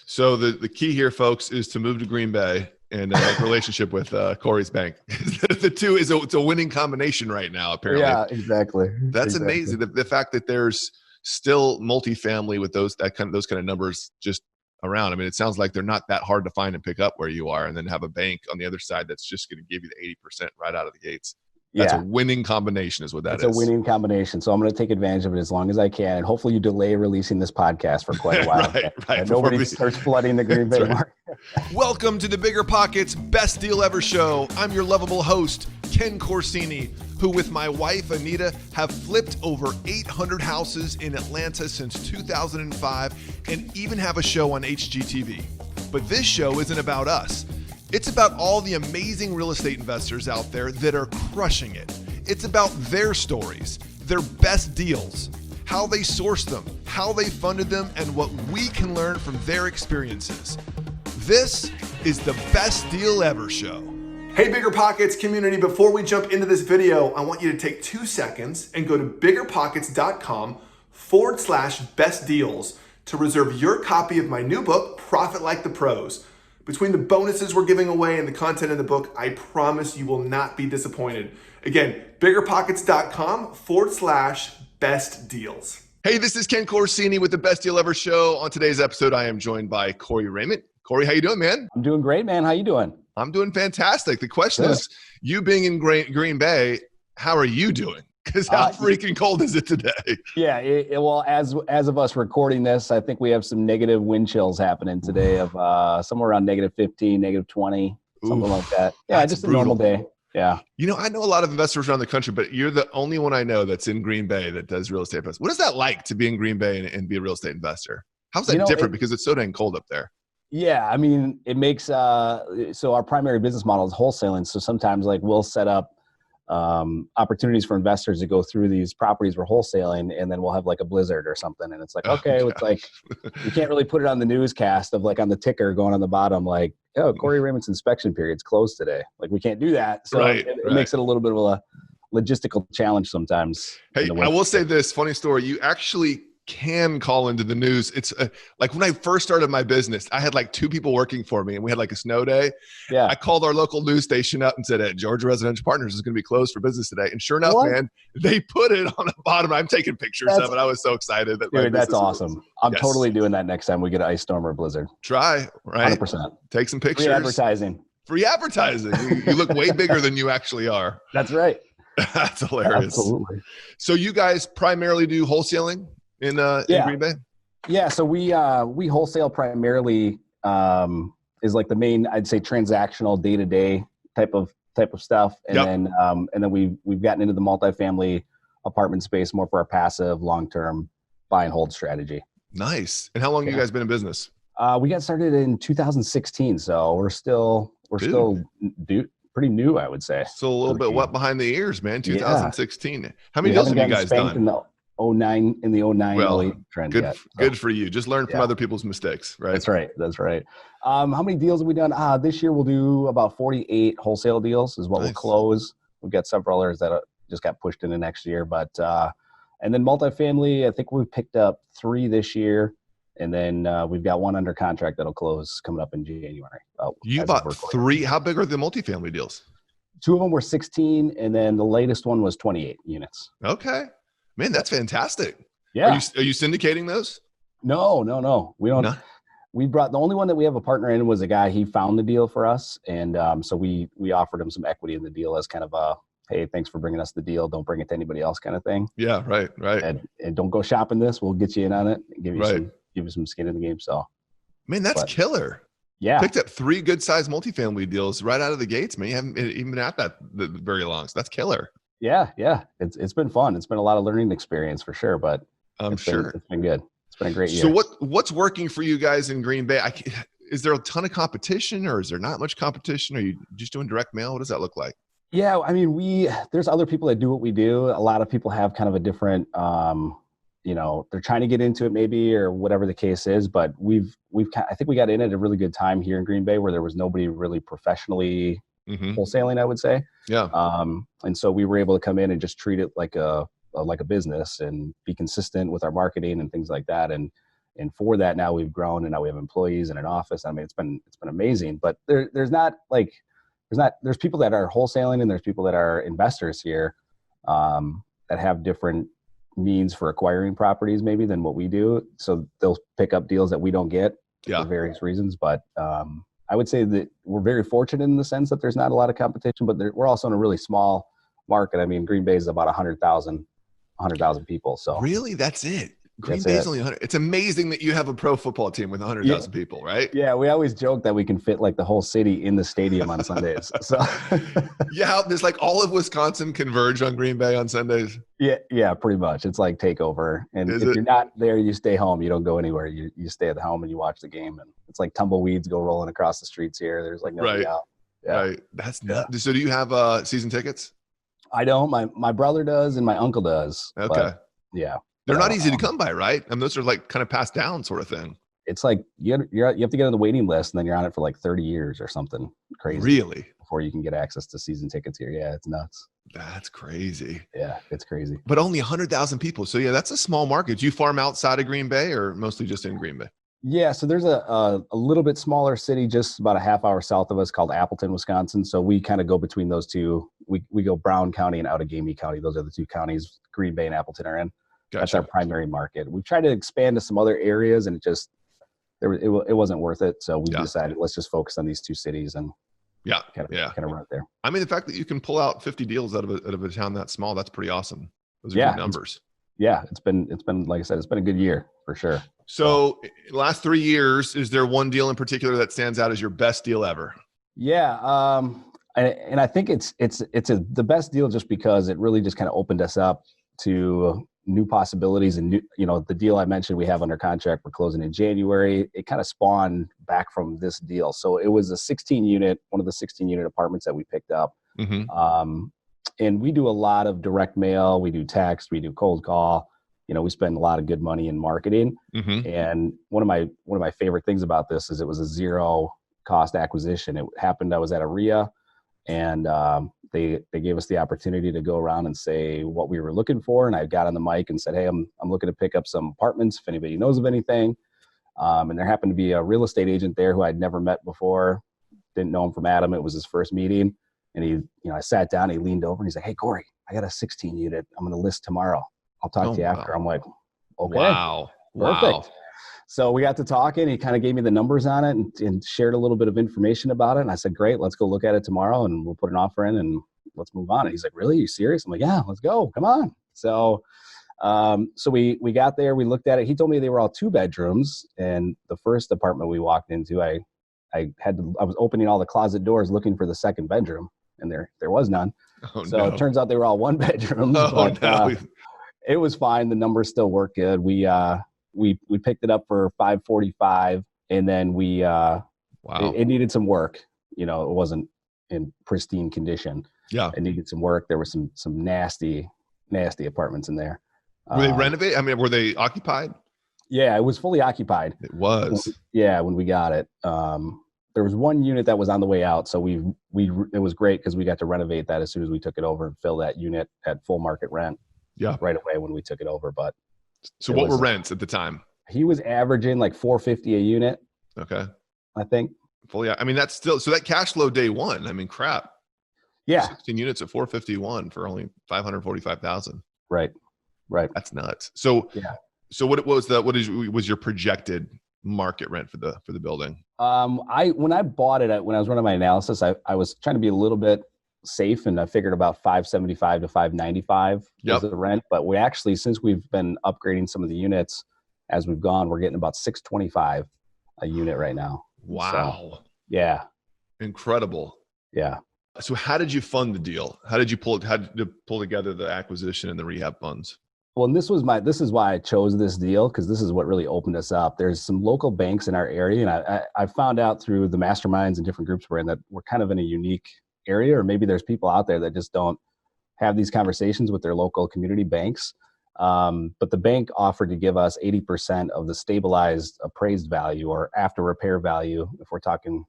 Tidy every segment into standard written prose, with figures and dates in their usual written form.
So the key here, folks, is to move to Green Bay and make a relationship with Corey's bank. The two it's a winning combination right now, apparently. Yeah, exactly. That's amazing. The fact that there's still multifamily with those kind of numbers just around. I mean, it sounds like they're not that hard to find and pick up where you are, and then have a bank on the other side that's just going to give you the 80% right out of the gates. That's a winning combination is what that is. It's a winning combination. So I'm going to take advantage of it as long as I can. And hopefully you delay releasing this podcast for quite a while. right. And nobody starts flooding the Green Bay market. Welcome to the BiggerPockets Best Deal Ever show. I'm your lovable host, Ken Corsini, who with my wife, Anita, have flipped over 800 houses in Atlanta since 2005 and even have a show on HGTV. But this show isn't about us. It's about all the amazing real estate investors out there that are crushing it. It's about their stories, their best deals, how they sourced them, how they funded them, and what we can learn from their experiences. This is the Best Deal Ever show. Hey BiggerPockets community, before we jump into this video, I want you to take 2 seconds and go to biggerpockets.com/best deals to reserve your copy of my new book, Profit Like the Pros. Between the bonuses we're giving away and the content in the book, I promise you will not be disappointed. Again, biggerpockets.com/best deals. Hey, this is Ken Corsini with the Best Deal Ever show. On today's episode, I am joined by Corey Reyment. Corey, how you doing, man? I'm doing great, man. How you doing? I'm doing fantastic. The question is, you being in Green Bay, how are you doing? Because how freaking cold is it today? Yeah, well, as of us recording this, I think we have some negative wind chills happening today of somewhere around -15, -20, something like that. Yeah, just brutal. A normal day. Yeah. You know, I know a lot of investors around the country, but you're the only one I know that's in Green Bay that does real estate investment. What is that like to be in Green Bay and be a real estate investor? How's that different? Because it's so dang cold up there. Yeah, I mean, it makes so our primary business model is wholesaling. So sometimes like we'll set up opportunities for investors to go through these properties we're wholesaling, and then we'll have like a blizzard or something, and it's like, okay, it's like you can't really put it on the newscast of like on the ticker going on the bottom like, oh, Corey Reyment's inspection period's closed today. Like we can't do that. So it makes it a little bit of a logistical challenge sometimes. Hey, I will say this funny story. You actually can call into the news. It's like when I first started my business, I had like 2 people working for me and we had like a snow day. Yeah. I called our local news station up and said, Georgia Residential Partners is going to be closed for business today. And sure enough, man, they put it on the bottom. I'm taking pictures of it. I was so excited. Dude, that's awesome. I'm totally doing that next time we get an ice storm or a blizzard. Try, right? 100%. Take some pictures. Free advertising. You look way bigger than you actually are. That's right. That's hilarious. Absolutely. So you guys primarily do wholesaling in Green Bay? Yeah, so we wholesale primarily is like the main, I'd say, transactional day-to-day type of stuff, and then we've gotten into the multifamily apartment space more for our passive long-term buy and hold strategy. Nice. And how long have you guys been in business? We got started in 2016, so we're still pretty new, I would say. So a little bit wet behind the ears, man. 2016. How many deals have you guys done? In the 09 trend. Good for you. Just learn from other people's mistakes, right? That's right. How many deals have we done? This year we'll do about 48 wholesale deals is what we'll close. We've got several others that just got pushed into next year, but and then multifamily, I think we've picked up 3 this year, and then we've got 1 under contract that'll close coming up in January. You bought 3. How big are the multifamily deals? 2 of them were 16, and then the latest one was 28 units. Okay. Man, that's fantastic. Yeah. Are you syndicating those? No. We don't. No? We brought the only one that we have a partner in was a guy. He found the deal for us, and so we offered him some equity in the deal as kind of a, hey, thanks for bringing us the deal. Don't bring it to anybody else kind of thing. Yeah, right. And don't go shopping this. We'll get you in on it. And give you some skin in the game. So, man, that's killer. Yeah. Picked up 3 good-sized multifamily deals right out of the gates, man. You haven't even been at that very long, so that's killer. Yeah. It's been fun. It's been a lot of learning experience for sure, but it's been good. It's been a great year. So what's working for you guys in Green Bay? Is there a ton of competition, or is there not much competition? Are you just doing direct mail? What does that look like? Yeah, I mean, there's other people that do what we do. A lot of people have kind of a different, they're trying to get into it maybe, or whatever the case is. But I think we got in at a really good time here in Green Bay where there was nobody really professionally wholesaling, I would say. Yeah. And so we were able to come in and just treat it like a business and be consistent with our marketing and things like that. And And for that, now we've grown, and now we have employees and an office. I mean, it's been amazing. But there's people that are wholesaling, and there's people that are investors here that have different means for acquiring properties maybe than what we do. So they'll pick up deals that we don't get for various reasons. But I would say that we're very fortunate in the sense that there's not a lot of competition, but we're also in a really small market. I mean, Green Bay is about 100,000 people. So really, that's it. Green That's Bay's it. only 100. It's amazing that you have a pro football team with 100,000 people, right? Yeah, we always joke that we can fit like the whole city in the stadium on Sundays. So Yeah, there's like all of Wisconsin converge on Green Bay on Sundays. yeah, pretty much. It's like takeover. And if you're not there, you stay home. You don't go anywhere. You stay at the home and you watch the game. And it's like tumbleweeds go rolling across the streets here. There's like nobody out. Yeah. Right. That's nuts. So do you have season tickets? I don't. My brother does and my uncle does. Okay. But, yeah. They're not easy to come by, right? And those are like kind of passed down sort of thing. It's like you have to get on the waiting list, and then you're on it for like 30 years or something crazy. Really? Before you can get access to season tickets here. Yeah, it's nuts. That's crazy. Yeah, it's crazy. But only 100,000 people. So yeah, that's a small market. Do you farm outside of Green Bay or mostly just in Green Bay? Yeah, so there's a little bit smaller city just about a half hour south of us called Appleton, Wisconsin. So we kind of go between those two. We go Brown County and Outagamie County. Those are the two counties Green Bay and Appleton are in. Gotcha. That's our primary market. We've tried to expand to some other areas, and it wasn't worth it. So we decided let's just focus on these two cities and kind of run it there. I mean, the fact that you can pull out 50 deals out of a town that small, that's pretty awesome. Those are good numbers. It's been like I said, it's been a good year for sure. So last 3 years, is there one deal in particular that stands out as your best deal ever? Yeah. And I think it's the best deal just because it really just kind of opened us up to new possibilities and the deal I mentioned we have under contract, we're closing in January. It kind of spawned back from this deal. So it was one of the 16 unit apartments that we picked up. Mm-hmm. And we do a lot of direct mail. We do text, we do cold call. We spend a lot of good money in marketing. Mm-hmm. And one of my favorite things about this is it was a zero cost acquisition. It happened, I was at a RIA, and they gave us the opportunity to go around and say what we were looking for. And I got on the mic and said, hey, I'm looking to pick up some apartments if anybody knows of anything. And there happened to be a real estate agent there who I'd never met before. Didn't know him from Adam. It was his first meeting. And I sat down, he leaned over and he's like, hey, Corey, I got a 16 unit. I'm going to list tomorrow. I'll talk to you after. I'm like, okay. Wow. Perfect. Wow. So we got to talking. He kind of gave me the numbers on it and shared a little bit of information about it. And I said, great, let's go look at it tomorrow and we'll put an offer in and let's move on. And he's like, really? Are you serious? I'm like, yeah, let's go. Come on. So we got there, we looked at it. He told me they were all 2 bedrooms. And the first apartment we walked into, I was opening all the closet doors looking for the second bedroom, and there was none. It turns out they were all 1 bedrooms. It was fine. The numbers still work good. We picked it up for $545, and then it needed some work. It wasn't in pristine condition. Yeah, it needed some work. There were some nasty apartments in there. Were they renovated? I mean, were they occupied? Yeah, it was fully occupied. It was. When we got it. There was 1 unit that was on the way out, so it was great because we got to renovate that as soon as we took it over and fill that unit at full market rent. Yeah, right away when we took it over. But so what were rents at the time? He was averaging like $450 a unit. Okay, I think. Fully. I mean, that's still so that cash flow day one. I mean, crap. Yeah, 16 units at $451 for only $545,000. Right. That's nuts. So yeah. So what was your projected market rent for the building? When I bought it, when I was running my analysis, I was trying to be a little bit safe, and I figured about $575 to $595 was the rent. But we actually, since we've been upgrading some of the units as we've gone, we're getting about $625 a unit right now. Wow. So, yeah. Incredible. Yeah. So how did you fund the deal? How did you pull together the acquisition and the rehab funds? Well, and this is why I chose this deal, because this is what really opened us up. There's some local banks in our area, and I found out through the masterminds and different groups we're in that we're kind of in a unique area, or maybe there's people out there that just don't have these conversations with their local community banks. But the bank offered to give us 80% of the stabilized appraised value, or after repair value, if we're talking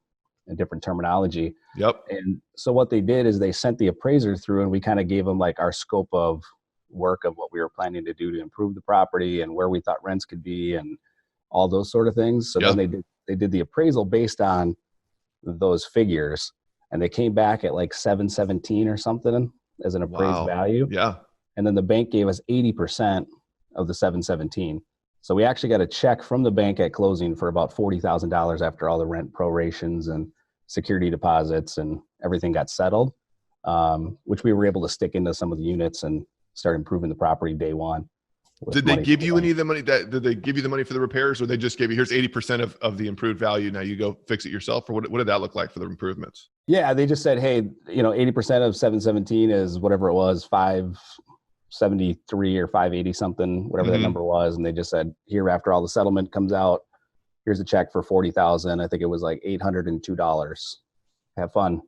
a different terminology. Yep. And so what they did is they sent the appraiser through, and we kind of gave them like our scope of work of what we were planning to do to improve the property and where we thought rents could be. And all those sort of things. So then they did the appraisal based on those figures, and they came back at like 717 or something as an appraised value. Yeah. And then the bank gave us 80% of the 717. So we actually got a check from the bank at closing for about $40,000 after all the rent prorations and security deposits and everything got settled, which we were able to stick into some of the units and start improving the property day one. Did they give you any of the money did they give you the money for the repairs, or they just gave you, here's 80% of the improved value, now you go fix it yourself? Or what did that look like for the improvements? Yeah, they just said, hey, 80% of 717 is whatever it was, 573 or 580 something, whatever that number was. And they just said, here, after all the settlement comes out, here's a check for $40,000. I think it was like $802. Have fun.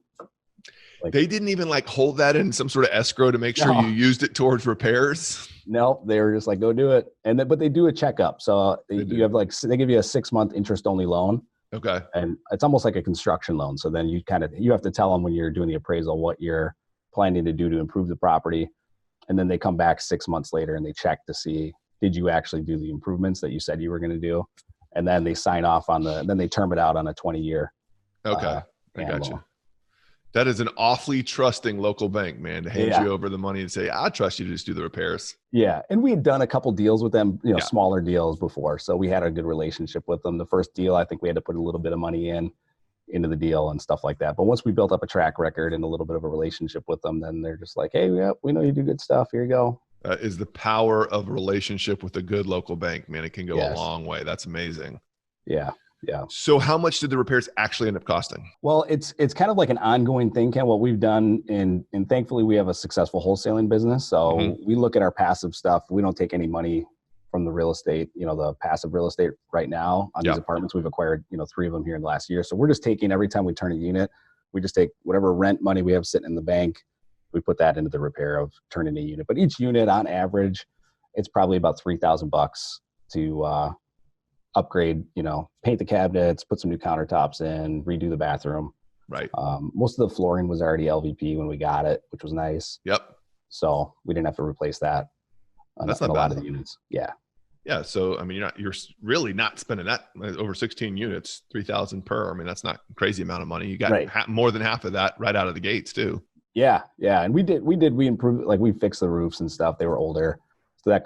Like, they didn't even like hold that in some sort of escrow to make sure you used it towards repairs. No, they were just like, go do it. And but they do a checkup. So you have like, they give you a 6-month interest only loan. Okay. And it's almost like a construction loan. So then you have to tell them when you're doing the appraisal what you're planning to do to improve the property. And then they come back 6 months later and they check to see, did you actually do the improvements that you said you were going to do? And then they sign off then they term it out on a 20-year. Okay. I got you. That is an awfully trusting local bank, man, to hand you over the money and say, I trust you to just do the repairs. Yeah. And we had done a couple deals with them, smaller deals before. So we had a good relationship with them. The first deal, I think we had to put a little bit of money into the deal and stuff like that. But once we built up a track record and a little bit of a relationship with them, then they're just like, hey, we know you do good stuff. Here you go. That is the power of a relationship with a good local bank, man. It can go a long way. That's amazing. Yeah. Yeah. So how much did the repairs actually end up costing? Well, it's kind of like an ongoing thing, Ken. What we've done, and thankfully we have a successful wholesaling business. So we look at our passive stuff. We don't take any money from the real estate, the passive real estate right now on these apartments. We've acquired, 3 of them here in the last year. So we're just taking, every time we turn a unit, we just take whatever rent money we have sitting in the bank. We put that into the repair of turning a unit. But each unit on average, it's probably about $3,000 to, upgrade, paint the cabinets, put some new countertops in, redo the bathroom. Right. Most of the flooring was already LVP when we got it, which was nice. Yep. So we didn't have to replace that on a lot of the units. Yeah. Yeah. So, I mean, you're really not spending that over 16 units, 3,000 per. I mean, that's not a crazy amount of money. You got more than half of that right out of the gates too. Yeah. Yeah. And we improved, like we fixed the roofs and stuff. They were older. So that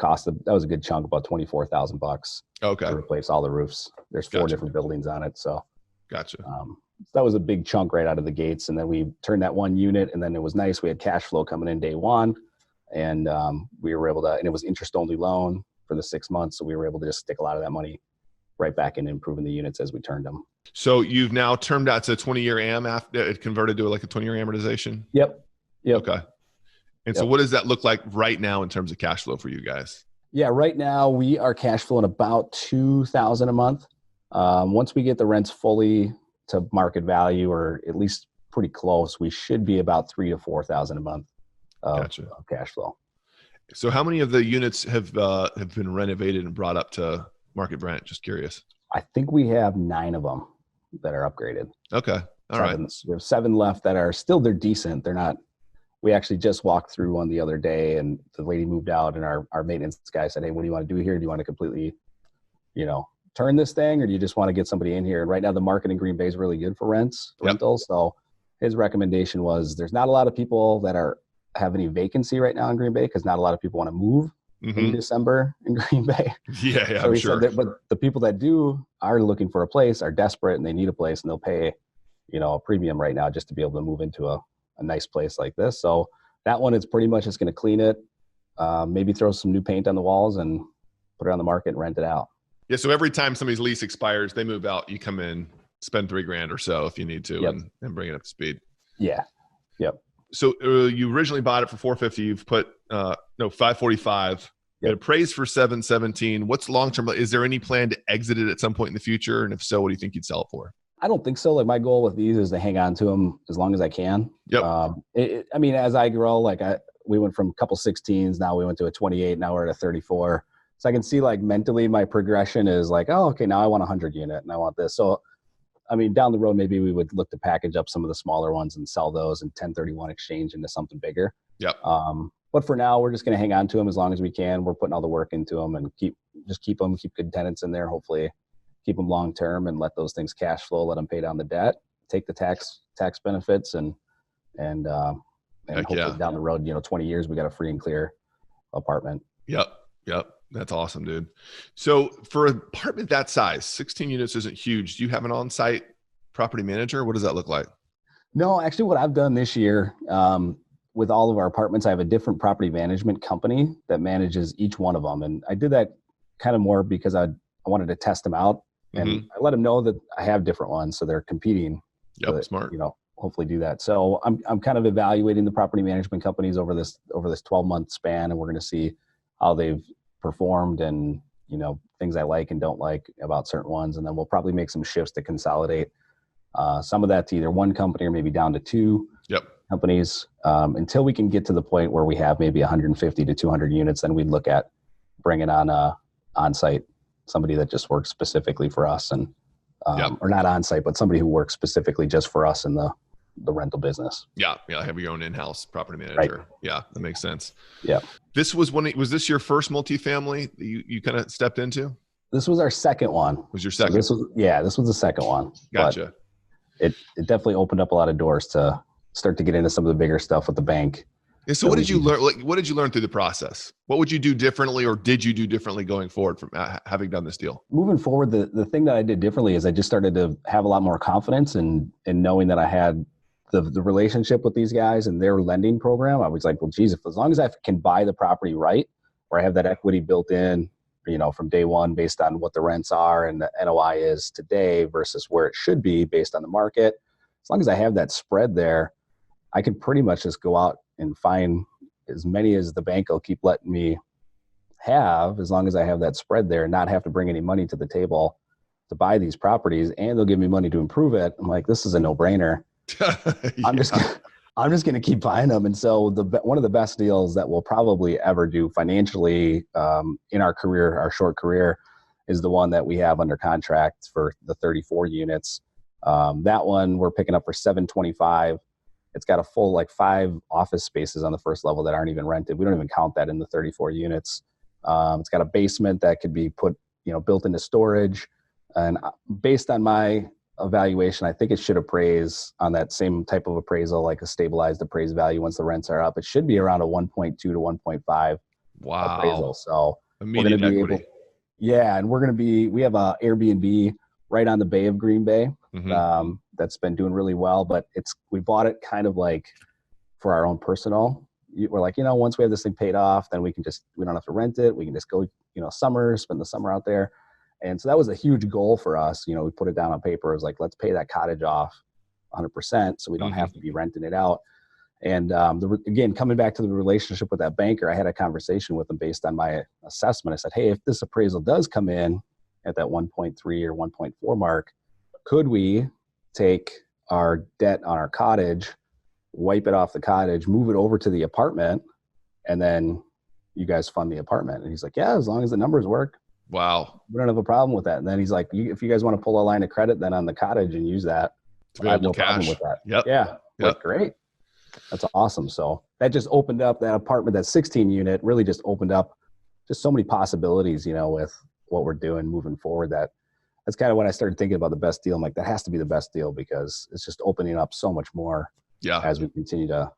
was a good chunk, about $24,000. Okay. To replace all the roofs. There's 4 different buildings on it. So gotcha. That was a big chunk right out of the gates. And then we turned that one unit, and then it was nice. We had cash flow coming in day one, and we were able to, and it was interest only loan for the 6 months. So we were able to just stick a lot of that money right back in improving the units as we turned them. So you've now termed out to 20-year AM after it converted to like a 20-year amortization? Yep. Okay. And so what does that look like right now in terms of cash flow for you guys? Yeah, right now we are cash flowing about $2,000 a month. Once we get the rents fully to market value, or at least pretty close, we should be about $3,000 to $4,000 a month of cash flow. So how many of the units have been renovated and brought up to market rent? Just curious. I think we have 9 of them that are upgraded. Okay. All right. We have 7 left that are still, they're decent. They're not. We actually just walked through one the other day, and the lady moved out, and our maintenance guy said, hey, what do you want to do here? Do you want to completely, turn this thing, or do you just want to get somebody in here? And right now the market in Green Bay is really good for rentals. So his recommendation was, there's not a lot of people that have any vacancy right now in Green Bay, because not a lot of people want to move in December in Green Bay. Yeah, so I'm sure. But the people that are looking for a place, are desperate, and they need a place, and they'll pay, a premium right now just to be able to move into a nice place like this. So that one is pretty much just going to clean it, maybe throw some new paint on the walls and put it on the market and rent it out. Yeah. So every time somebody's lease expires, they move out, you come in, spend $3,000 or so if you need to, and bring it up to speed. Yeah. Yep. So you originally bought it for $450. You've put $545. It appraised for $717. What's long-term? Is there any plan to exit it at some point in the future? And if so, what do you think you'd sell it for? I don't think so. Like, my goal with these is to hang on to them as long as I can. Yep. I mean, as I grow, we went from a couple 16s, now we went to a 28, now we're at a 34. So I can see, like, mentally my progression is like, oh, okay, now I want a 100 unit and I want this. So, I mean, down the road, maybe we would look to package up some of the smaller ones and sell those and 1031 exchange into something bigger. Yep. But for now, we're just going to hang on to them as long as we can. We're putting all the work into them and keep good tenants in there. Hopefully keep them long term and let those things cash flow, let them pay down the debt, take the tax benefits, and hopefully down the road, 20 years, we got a free and clear apartment. Yep. That's awesome, dude. So for an apartment that size, 16 units isn't huge. Do you have an on-site property manager? What does that look like? No, actually what I've done this year, with all of our apartments, I have a different property management company that manages each one of them. And I did that kind of more because I wanted to test them out, and I let them know that I have different ones. So they're competing. Yep. Smart. Hopefully do that. So I'm kind of evaluating the property management companies over this 12-month span, and we're going to see how they've performed and, things I like and don't like about certain ones. And then we'll probably make some shifts to consolidate some of that to either one company or maybe down to two companies, until we can get to the point where we have maybe 150 to 200 units. Then we'd look at bringing on site somebody that just works specifically for us, and or not on site, but somebody who works specifically just for us in the rental business. Yeah. Have your own in-house property manager. Right. Yeah. That makes sense. Yeah. Was this your first multifamily that you kind of stepped into? This was our second one. Was your second? So this was the second one. Gotcha. But it definitely opened up a lot of doors to start to get into some of the bigger stuff with the bank. Yeah, so what did you learn? What did you learn through the process? What would you do differently, or did you do differently going forward from having done this deal? Moving forward, the thing that I did differently is I just started to have a lot more confidence in knowing that I had the relationship with these guys and their lending program. I was like, well, geez, as long as I can buy the property right, or I have that equity built in, from day one based on what the rents are and the NOI is today versus where it should be based on the market. As long as I have that spread there, I can pretty much just go out and find as many as the bank will keep letting me have, as long as I have that spread there and not have to bring any money to the table to buy these properties, and they'll give me money to improve it. I'm like, this is a no-brainer. I'm just going to keep buying them. And so one of the best deals that we'll probably ever do financially in our career, our short career, is the one that we have under contract for the 34 units. That one we're picking up for $725. It's got a full 5 office spaces on the first level that aren't even rented. We don't even count that in the 34 units. It's got a basement that could be put, built into storage. And based on my evaluation, I think it should appraise on that same type of appraisal, like a stabilized appraised value once the rents are up. It should be around a 1.2 to 1.5 appraisal. So immediate equity. And we have a Airbnb right on the Bay of Green Bay. That's been doing really well, but we bought it kind of like for our own personal. We're like, once we have this thing paid off, then we don't have to rent it. We can just go, spend the summer out there. And so that was a huge goal for us. We put it down on paper. It was like, let's pay that cottage off 100% so we don't have to be renting it out. And again, coming back to the relationship with that banker, I had a conversation with him based on my assessment. I said, hey, if this appraisal does come in at that 1.3 or 1.4 mark, could we take our debt on our cottage, wipe it off the cottage, move it over to the apartment, and then you guys fund the apartment? And he's like, yeah, as long as the numbers work. Wow. We don't have a problem with that. And then he's like, if you guys want to pull a line of credit then on the cottage and use that, I have no problem with that. Yep. Yeah. Like, great. That's awesome. So that just opened up that apartment, that 16 unit really just opened up just so many possibilities, with what we're doing moving forward. That's kind of when I started thinking about the best deal. I'm like, that has to be the best deal because it's just opening up so much more as we continue to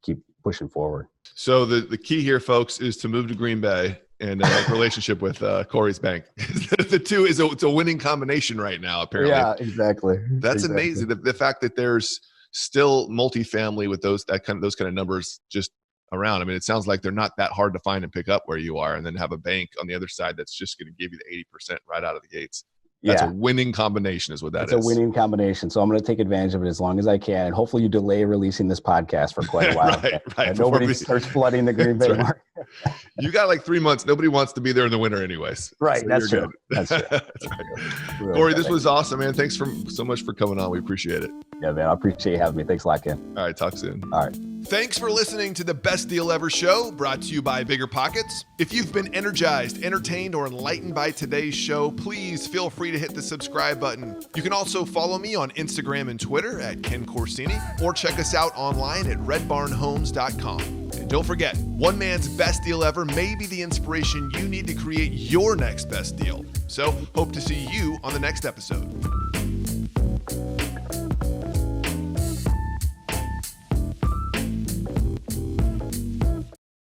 keep pushing forward. So the key here, folks, is to move to Green Bay and make a relationship with Corey's bank. The two it's a winning combination right now, apparently. Yeah, exactly. That's amazing. The fact that there's still multifamily with those kind of numbers just around. I mean, it sounds like they're not that hard to find and pick up where you are, and then have a bank on the other side that's just going to give you the 80% right out of the gates. That's a winning combination is what that is. It's a winning combination. So I'm going to take advantage of it as long as I can. And hopefully you delay releasing this podcast for quite a while. right. Nobody starts flooding the Green Bay market. You got 3 months. Nobody wants to be there in the winter anyways. Right. So that's true. That's true. Corey, this was awesome, man. Thanks so much for coming on. We appreciate it. Yeah, man. I appreciate you having me. Thanks a lot, Ken. All right. Talk soon. All right. Thanks for listening to the Best Deal Ever show, brought to you by BiggerPockets. If you've been energized, entertained, or enlightened by today's show, please feel free to hit the subscribe button. You can also follow me on Instagram and Twitter at Ken Corsini, or check us out online at redbarnhomes.com. Don't forget, one man's best deal ever may be the inspiration you need to create your next best deal. So, hope to see you on the next episode.